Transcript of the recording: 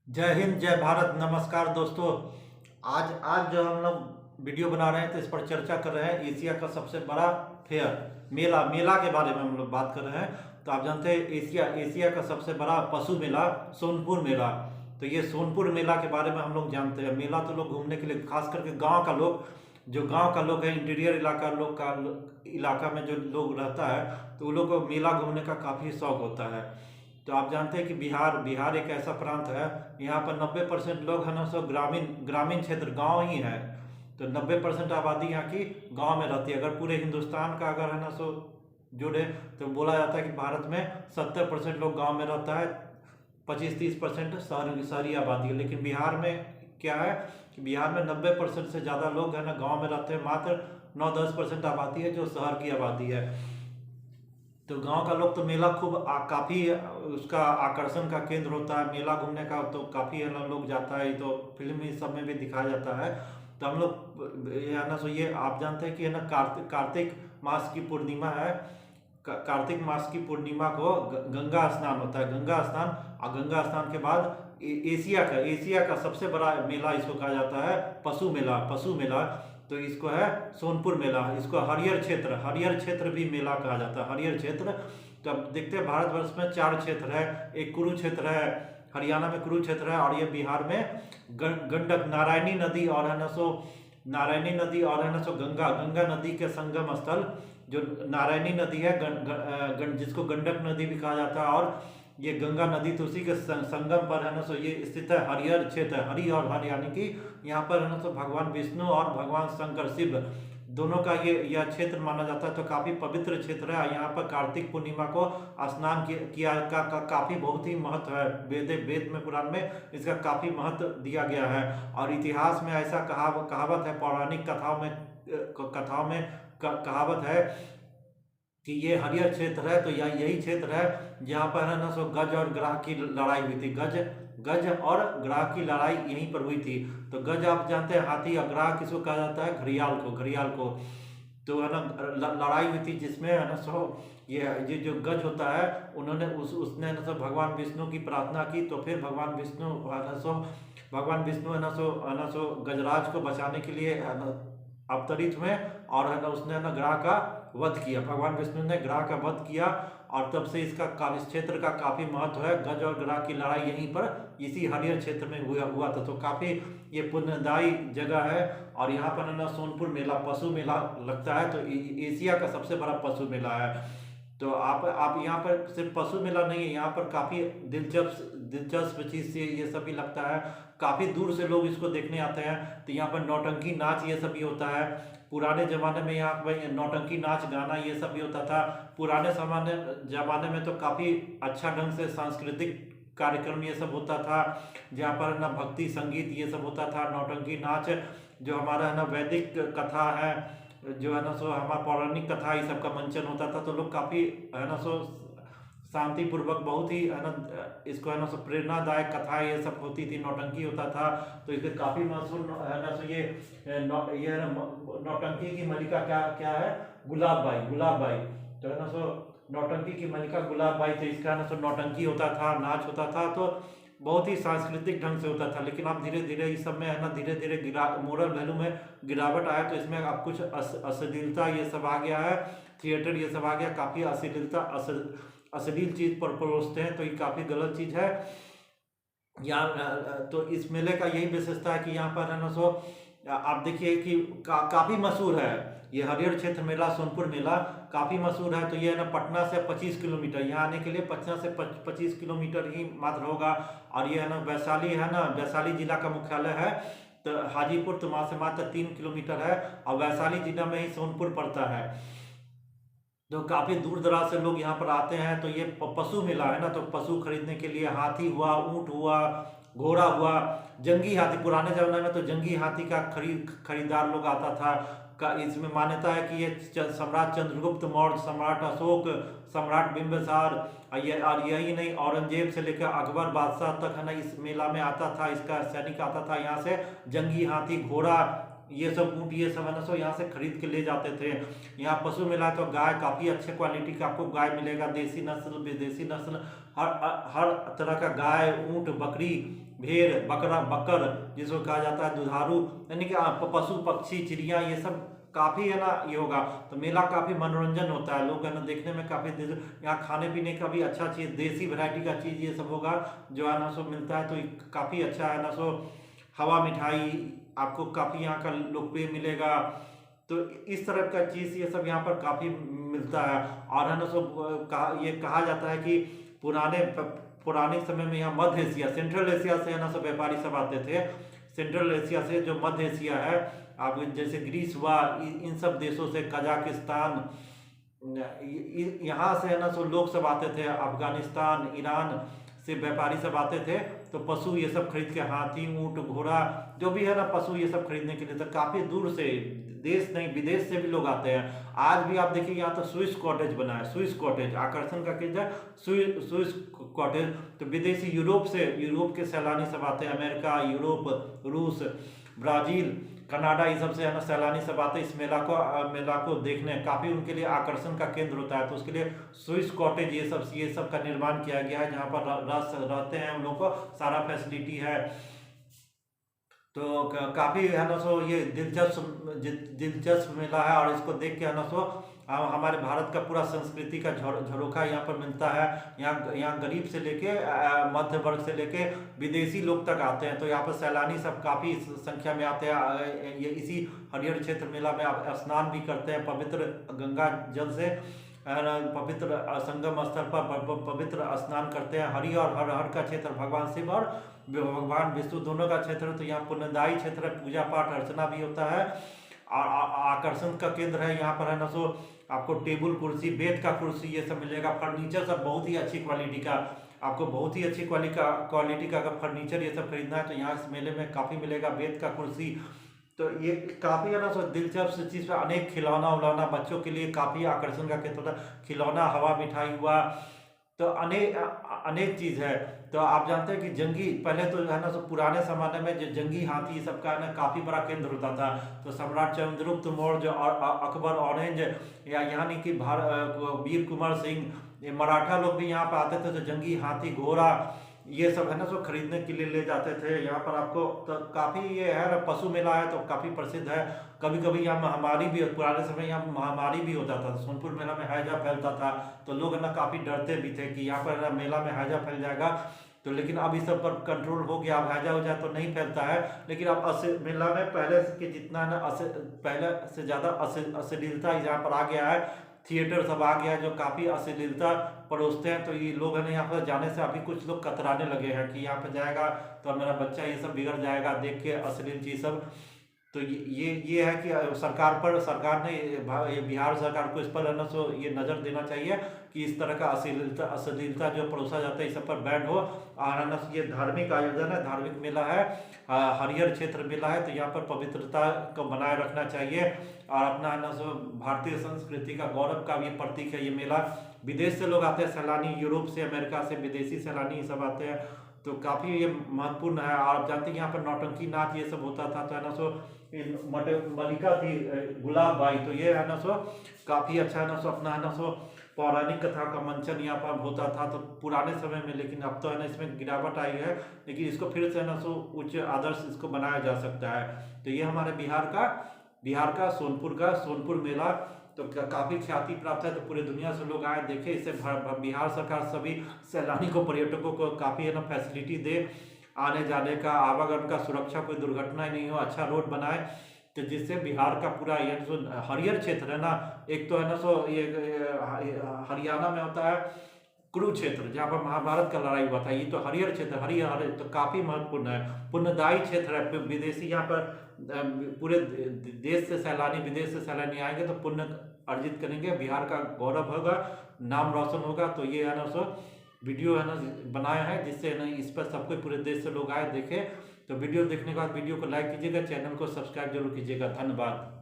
जय हिंद, जय भारत। नमस्कार दोस्तों। आज आज जो हम लोग वीडियो बना रहे हैं तो इस पर चर्चा कर रहे हैं एशिया का सबसे बड़ा फेयर मेला मेला के बारे में हम लोग बात कर रहे हैं। तो आप जानते हैं एशिया एशिया का सबसे बड़ा पशु मेला सोनपुर मेला। तो ये सोनपुर मेला के बारे में हम लोग जानते हैं। मेला तो लोग घूमने के लिए, खास करके गांव का लोग, जो गांव का लोग है, इंटीरियर इलाका लोग का इलाका में जो लोग रहता है, तो वो लोग को मेला घूमने का काफ़ी शौक होता है। तो आप जानते हैं कि बिहार बिहार एक ऐसा प्रांत है, यहाँ पर 90% लोग है ना सो ग्रामीण ग्रामीण क्षेत्र गांव ही है। तो 90% आबादी यहाँ की गांव में रहती है। अगर पूरे हिंदुस्तान का अगर है ना सो जोड़े तो बोला जाता है कि भारत में 70% लोग गांव में रहता है, 25-30% शहरी आबादी है। लेकिन बिहार में क्या है कि बिहार में 90% से ज़्यादा लोग है ना गाँव में रहते हैं। मात्र 9-10% आबादी है जो शहर की आबादी है। तो गांव का लोग तो मेला खूब काफ़ी उसका आकर्षण का केंद्र होता है। मेला घूमने का तो काफ़ी है ना लोग जाता है, तो फिल्म इस सब में भी दिखाया जाता है। तो हम लोग है ना सो ये आप जानते हैं कि है ना कार्तिक मास की पूर्णिमा है। कार्तिक मास की पूर्णिमा को गंगा स्नान होता है। गंगा स्नान, और गंगा स्नान के बाद एशिया का सबसे बड़ा मेला इसको कहा जाता है पशु मेला। तो इसको है सोनपुर मेला। इसको हरियर क्षेत्र भी मेला कहा जाता है, हरियर क्षेत्र। तो अब देखते हैं, भारतवर्ष में 4 क्षेत्र है। एक कुरुक्षेत्र है, हरियाणा में कुरुक्षेत्र है, और ये बिहार में गंडक नारायणी नदी और है ना सो गंगा नदी के संगम स्थल जो नारायणी नदी है, जिसको गंडक नदी भी कहा जाता है, और ये गंगा नदी तो उसी के संगम पर है ना सो ये स्थित है। हरिहर क्षेत्र, हरि और हर यानी कि यहाँ पर है ना सो भगवान विष्णु और भगवान शंकर शिव दोनों का ये यह क्षेत्र माना जाता है। तो काफ़ी पवित्र क्षेत्र है। यहाँ पर कार्तिक पूर्णिमा को स्नान किया का काफ़ी बहुत ही महत्व है। वेद में, पुराण में इसका काफ़ी महत्व दिया गया है। और इतिहास में ऐसा कहावत है, पौराणिक कथाओं में कहावत है कि ये हरियर क्षेत्र है। तो यही क्षेत्र है जहाँ पर है ना सो गज और ग्राह की लड़ाई हुई थी। गज और ग्राह की लड़ाई यहीं पर हुई थी। तो गज आप जानते हैं हाथी, और ग्राह किसको कहा जाता है? घड़ियाल को। तो है ना लड़ाई हुई थी, जिसमें है ना सो ये जो गज होता है, उन्होंने उसने है ना सो भगवान विष्णु की प्रार्थना की। तो फिर भगवान विष्णु है ना सो गजराज को बचाने के लिए है ना अवतरित हुए, और है ना उसने ना ग्राह का वध किया। भगवान विष्णु ने ग्राह का वध किया, और तब से इस क्षेत्र का काफी महत्व है। गज और ग्राह की लड़ाई यहीं पर इसी हरियर क्षेत्र में हुआ था। तो काफी ये पुण्यदायी जगह है। और यहाँ पर है ना सोनपुर मेला, पशु मेला लगता है। तो एशिया का सबसे बड़ा पशु मेला है। तो आप यहाँ पर सिर्फ पशु मेला नहीं है, यहाँ पर काफ़ी दिलचस्प चीज़ से ये सब भी लगता है। काफ़ी दूर से लोग इसको देखने आते हैं। तो यहाँ पर नौटंकी नाच ये सब भी होता है। पुराने ज़माने में यहाँ पर नौटंकी नाच गाना ये सब भी होता था। पुराने ज़माने में तो काफ़ी अच्छा ढंग से सांस्कृतिक कार्यक्रम ये सब होता था, जहाँ पर ना भक्ति संगीत ये सब होता था। नौटंकी नाच जो हमारा है ना वैदिक कथा है, जो है ना सो हमारा पौराणिक कथा ये सब का मंचन होता था। तो लोग काफ़ी है ना सो शांतिपूर्वक, बहुत ही है ना इसको है ना सो प्रेरणादायक कथा ये सब होती थी, नौटंकी होता था। तो इसके काफ़ी मशहूर है ना सो ये ये है ना नौटंकी की मलिका क्या क्या है? गुलाब बाई। तो है ना सो नौटंकी की मलिका गुलाब बाई। तो इसका है ना सो नौटंकी होता था, नाच होता था। तो बहुत ही सांस्कृतिक ढंग से होता था। लेकिन अब धीरे धीरे इस सब में है ना धीरे धीरे मोरल वैल्यू में गिरावट आया। तो इसमें अब कुछ अश्लीलता ये सब आ गया है, थिएटर ये सब आ गया। काफ़ी अश्लील चीज़ पर परोसते हैं, तो ये काफ़ी गलत चीज़ है। यहाँ तो इस मेले का यही विशेषता है कि यहाँ पर है ना सो आप देखिए कि काफ़ी मशहूर है ये हरियर क्षेत्र मेला, सोनपुर मेला काफ़ी मशहूर है। तो ये है ना पटना से 25 किलोमीटर, यहाँ आने के लिए पटना से 25 किलोमीटर ही मात्र होगा। और ये है ना वैशाली जिला का मुख्यालय है। तो हाजीपुर तो वहाँ से मात्र 3 किलोमीटर है, और वैशाली जिला में ही सोनपुर पड़ता है। तो काफ़ी दूर दराज से लोग यहाँ पर आते हैं। तो ये पशु मेला है ना, तो पशु खरीदने के लिए हाथी हुआ, ऊँट हुआ, घोड़ा हुआ, जंगी हाथी। पुराने जमाने में तो जंगी हाथी का खरीदार लोग आता था। इसमें मान्यता है कि ये सम्राट चंद्रगुप्त मौर्य, सम्राट अशोक, सम्राट बिंबिसार, और यही नहीं, औरंगजेब से लेकर अकबर बादशाह तक है ना इस मेला में आता था। इसका सैनिक आता था यहाँ से। जंगी हाथी, घोड़ा, ये सब ऊँट ये सब है ना सो यहाँ से खरीद के ले जाते थे। यहाँ पशु मेला तो गाय काफ़ी अच्छे क्वालिटी का आपको गाय मिलेगा, देसी नस्ल विदेशी नस्ल, हर तरह का गाय, ऊँट, बकरी, भेड़, बकरा, बकर जिसको कहा जाता है दुधारू, यानी कि पशु पक्षी चिड़िया ये सब काफ़ी है ना ये होगा। तो मेला काफ़ी मनोरंजन होता है, लोग है ना देखने में काफ़ी, यहाँ खाने पीने का भी अच्छा चीज़, देसी वैरायटी का चीज़ ये सब होगा जो है ना सो मिलता है, तो काफ़ी अच्छा है ना सो। हवा मिठाई आपको काफ़ी यहाँ का लोकप्रिय मिलेगा, तो इस तरह का चीज़ ये सब यहाँ पर काफ़ी मिलता है। और है ना सो ये कहा जाता है कि पुराने समय में यहाँ मध्य एशिया, सेंट्रल एशिया से है ना सब व्यापारी सब आते थे। सेंट्रल एशिया से जो मध्य एशिया है, आप जैसे ग्रीस हुआ, इन सब देशों से, कजाकिस्तान, यहाँ से है ना सो लोग सब आते थे, अफगानिस्तान, ईरान से व्यापारी सब आते थे। तो पशु ये सब खरीद के, हाथी, ऊँट, घोड़ा, जो भी है ना पशु ये सब खरीदने के लिए, तो काफ़ी दूर से, देश नहीं विदेश से भी लोग आते हैं। आज भी आप देखिए यहाँ तो स्विस कॉटेज बना है, स्विस कॉटेज आकर्षण का केंद्र है, स्विस कॉटेज। तो विदेशी यूरोप के सैलानी सब आते हैं, अमेरिका, यूरोप, रूस, ब्राज़ील, कनाडा, ये सब से है ना सैलानी सब आते हैं इस मेला को देखने, काफ़ी उनके लिए आकर्षण का केंद्र होता है। तो उसके लिए स्विस कॉटेज ये सब का निर्माण किया गया है, जहाँ पर रहते हैं उन लोगों को सारा फैसिलिटी है। तो काफ़ी है ना सो ये दिलचस्प मेला है, और इसको देख के है ना सो हमारे भारत का पूरा संस्कृति का झरोखा यहाँ पर मिलता है। यहाँ गरीब से लेके मध्य वर्ग से लेके विदेशी लोग तक आते हैं। तो यहाँ पर सैलानी सब काफ़ी संख्या में आते हैं। ये इसी हरिहर क्षेत्र मेला में आप स्नान भी करते हैं पवित्र गंगा जल से, पवित्र संगम स्थल पर पवित्र स्नान करते हैं। हरि और हर हर का क्षेत्र भगवान शिव और भगवान विष्णु दोनों का क्षेत्र, तो यहाँ पुण्यदायी क्षेत्र है, पूजा पाठ अर्चना भी होता है, आकर्षण का केंद्र है। यहाँ पर है ना सो आपको टेबल कुर्सी, बेड का कुर्सी ये सब मिलेगा, फर्नीचर सब बहुत ही अच्छी क्वालिटी का, आपको बहुत ही अच्छी क्वालिटी का अगर फर्नीचर ये सब खरीदना है तो यहाँ इस मेले में काफ़ी मिलेगा, बेड का कुर्सी। तो ये काफ़ी है ना सो दिलचस्प चीज़, अनेक खिलौना उलौना बच्चों के लिए काफ़ी आकर्षण का केंद्र होता है, खिलौना, हवा मिठाई हुआ, तो अनेक चीज़ है। तो आप जानते हैं कि जंगी, पहले तो है ना सो पुराने ज़माने में जो जंगी हाथी सबका है ना काफ़ी बड़ा केंद्र होता था। तो सम्राट चंद्रगुप्त मौर्य और अकबर, ऑरेंज, या यानी कि वीर कुंवर सिंह, ये मराठा लोग भी यहाँ पर आते थे। तो जंगी हाथी, घोड़ा ये सब है ना सो खरीदने के लिए ले जाते थे यहाँ पर आपको। तो काफ़ी ये है ना, पशु मेला है तो काफ़ी प्रसिद्ध है। कभी कभी यहाँ महामारी भी, पुराने समय यहाँ महामारी भी होता था, सोनपुर मेला में हैजा फैलता था, तो लोग है ना काफ़ी डरते भी थे कि यहाँ पर मेला में हैजा फैल जाएगा। तो लेकिन अब इस सब पर कंट्रोल हो गया, अब हैजा हो जाए तो नहीं फैलता है। लेकिन अब मेला में पहले के जितना है ना पहले से ज़्यादा अश्लीलता यहाँ पर आ गया है, थिएटर सब आ गया है जो काफ़ी अश्लीलता परोसते हैं। तो ये लोग है ना यहाँ पर जाने से अभी कुछ लोग कतराने लगे हैं कि यहाँ पर जाएगा तो मेरा बच्चा ये सब बिगड़ जाएगा देख के अश्लील चीज़ सब। तो ये है कि सरकार ने, बिहार सरकार को इस पर है ना सो ये नज़र देना चाहिए कि इस तरह का अश्लीलता जो परोसा जाता है इस सब पर बैन हो। और है ना ये धार्मिक आयोजन है, धार्मिक मेला है, हरिहर क्षेत्र मेला है, तो यहाँ पर पवित्रता को बनाए रखना चाहिए। और अपना है ना सो भारतीय संस्कृति का गौरव का भी प्रतीक है ये मेला। विदेश से लोग आते हैं सैलानी, यूरोप से, अमेरिका से विदेशी सैलानी सब आते हैं, तो काफ़ी ये महत्वपूर्ण है। और आप जानते हैं यहाँ पर नौटंकी नाच ये सब होता था, तो है ना सो मलिका थी गुलाब बाई, तो ये है ना सो काफ़ी अच्छा है ना सो अपना है ना सो पौराणिक कथा का मंचन यहाँ पर होता था तो पुराने समय में। लेकिन अब तो है ना इसमें गिरावट आई है, लेकिन इसको फिर से है ना सो उच्च आदर्श इसको बनाया जा सकता है। तो ये हमारे बिहार का सोनपुर मेला तो काफ़ी ख्याति प्राप्त है, तो पूरे दुनिया से लोग आए देखे इसे। बिहार सरकार सभी सैलानी को, पर्यटकों को काफ़ी है ना फैसिलिटी दे, आने जाने का, आवागमन का, सुरक्षा, कोई दुर्घटना नहीं हो, अच्छा रोड बनाए, तो जिससे बिहार का पूरा ये जो हरिहर क्षेत्र है ना, एक तो है ना सो ये हरियाणा में होता है कुरुक्षेत्र जहाँ पर महाभारत का लड़ाई हुआ था, ये तो हरिहर क्षेत्र, हरिहर तो काफ़ी महत्वपूर्ण है, पुण्यदायी क्षेत्र है। विदेशी यहाँ पर पूरे देश से सैलानी, विदेश से सैलानी आएंगे तो पुण्य अर्जित करेंगे, बिहार का गौरव होगा, नाम रोशन होगा। तो ये है ना सो वीडियो है ना बनाया है जिससे है ना इस पर सबको पूरे देश से लोग आए देखें। तो वीडियो देखने के बाद वीडियो को लाइक कीजिएगा, चैनल को सब्सक्राइब जरूर कीजिएगा। धन्यवाद।